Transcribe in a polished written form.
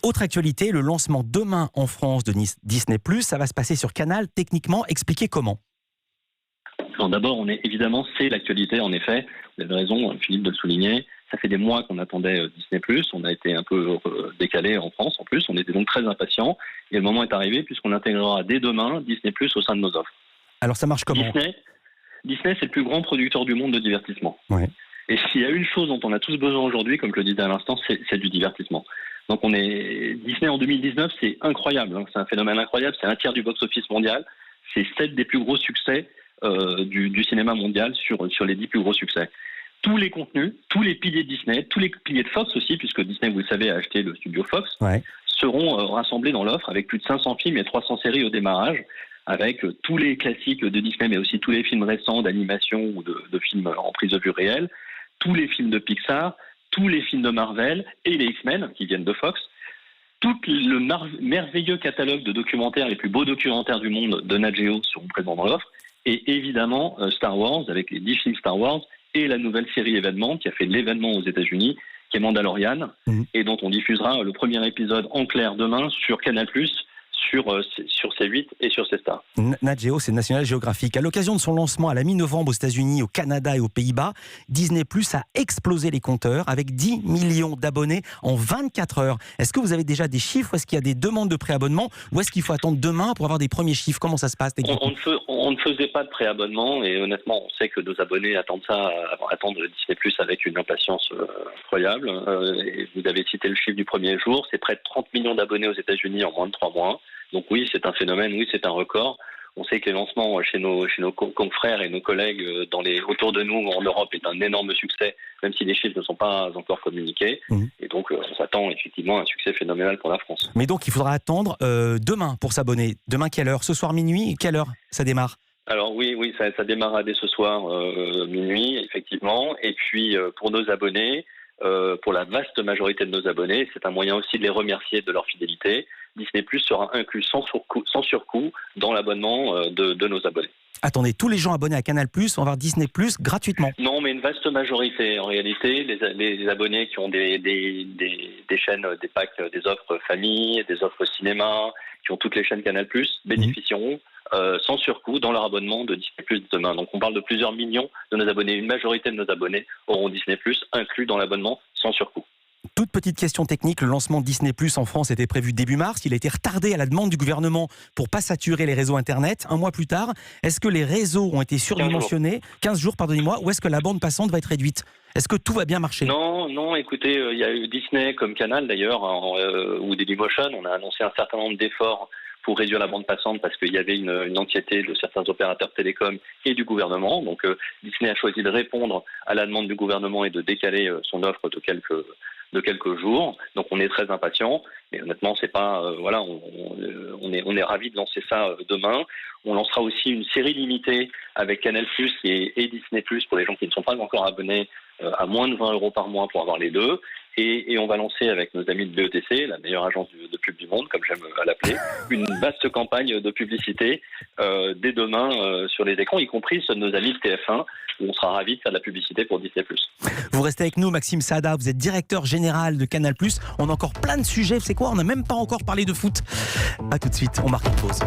Autre actualité, le lancement demain en France de Disney+, ça va se passer sur Canal. Techniquement, expliquez comment. Alors d'abord, évidemment, c'est l'actualité, en effet. Vous avez raison, Philippe, de le souligner. Ça fait des mois qu'on attendait Disney+. On a été un peu décalé en France, en plus. On était donc très impatients. Et le moment est arrivé, puisqu'on intégrera dès demain Disney+, au sein de nos offres. Alors ça marche comment ? Disney, c'est le plus grand producteur du monde de divertissement. Ouais. Et s'il y a une chose dont on a tous besoin aujourd'hui, comme je le disais à l'instant, c'est du divertissement. Donc Disney en 2019, c'est incroyable. C'est un phénomène incroyable. C'est un tiers du box-office mondial. C'est 7 des plus gros succès du cinéma mondial sur les 10 plus gros succès. Tous les contenus, tous les piliers de Disney, tous les piliers de Fox aussi, puisque Disney, vous le savez, a acheté le studio Fox, seront rassemblés dans l'offre avec plus de 500 films et 300 séries au démarrage, avec tous les classiques de Disney, mais aussi tous les films récents d'animation ou de films en prise de vue réelle, tous les films de Pixar, tous les films de Marvel et les X-Men qui viennent de Fox, tout le merveilleux catalogue de documentaires, les plus beaux documentaires du monde de Nat Geo seront présents dans l'offre, et évidemment Star Wars, avec les 10 films Star Wars, et la nouvelle série événement qui a fait l'événement aux États-Unis, qui est Mandalorian, et dont on diffusera le premier épisode en clair demain sur Canal+, sur C8 et sur C-Star. Nat Geo, c'est National Geographic. À l'occasion de son lancement à la mi-novembre aux États-Unis, au Canada et aux Pays-Bas, Disney+ a explosé les compteurs avec 10 millions d'abonnés en 24 heures. Est-ce que vous avez déjà des chiffres ? Est-ce qu'il y a des demandes de préabonnement ? Ou est-ce qu'il faut attendre demain pour avoir des premiers chiffres ? Comment ça se passe ? On ne faisait pas de préabonnement et honnêtement, on sait que nos abonnés attendent Disney+ avec une impatience incroyable. Et vous avez cité le chiffre du premier jour, c'est près de 30 millions d'abonnés aux États-Unis en moins de 3 mois. Donc oui, c'est un phénomène, oui, c'est un record. On sait que les lancements chez nos confrères et nos collègues autour de nous en Europe est un énorme succès, même si les chiffres ne sont pas encore communiqués. Et donc on s'attend effectivement à un succès phénoménal pour la France. Mais donc il faudra attendre demain pour s'abonner. Demain quelle heure ? Ce soir minuit ? Quelle heure ça démarre ? Alors oui, ça démarrera dès ce soir minuit, effectivement. Et puis pour nos abonnés, pour la vaste majorité de nos abonnés, c'est un moyen aussi de les remercier de leur fidélité. Disney+ sera inclus sans surcoût dans l'abonnement de nos abonnés. Attendez, tous les gens abonnés à Canal+, vont avoir Disney+ gratuitement. Non, mais une vaste majorité. En réalité, les abonnés qui ont des chaînes, des packs, des offres famille, des offres cinéma, qui ont toutes les chaînes Canal+, bénéficieront sans surcoût dans leur abonnement de Disney+ demain. Donc on parle de plusieurs millions de nos abonnés. Une majorité de nos abonnés auront Disney+ inclus dans l'abonnement sans surcoût. Toute petite question technique, le lancement de Disney+ en France était prévu début mars. Il a été retardé à la demande du gouvernement pour ne pas saturer les réseaux Internet. Un mois plus tard, est-ce que les réseaux ont été surdimensionnés ? 15 jours, pardonnez-moi. Ou est-ce que la bande passante va être réduite ? Est-ce que tout va bien marcher ? Non, écoutez, il y a eu Disney comme Canal d'ailleurs, ou Dailymotion. On a annoncé un certain nombre d'efforts pour réduire la bande passante parce qu'il y avait une anxiété de certains opérateurs télécoms et du gouvernement. Donc Disney a choisi de répondre à la demande du gouvernement et de décaler son offre de quelques jours. Donc on est très impatients, mais honnêtement c'est pas on est ravis de lancer ça demain. On lancera aussi une série limitée avec Canal+ et Disney+ pour les gens qui ne sont pas encore abonnés à moins de 20 € par mois pour avoir les deux. Et on va lancer avec nos amis de BETC, la meilleure agence de pub du monde, comme j'aime à l'appeler, une vaste campagne de publicité dès demain sur les écrans, y compris ceux de nos amis de TF1, où on sera ravis de faire de la publicité pour Disney+. Vous restez avec nous, Maxime Saada, vous êtes directeur général de Canal+. On a encore plein de sujets, c'est quoi ? On n'a même pas encore parlé de foot. A tout de suite, on marque une pause.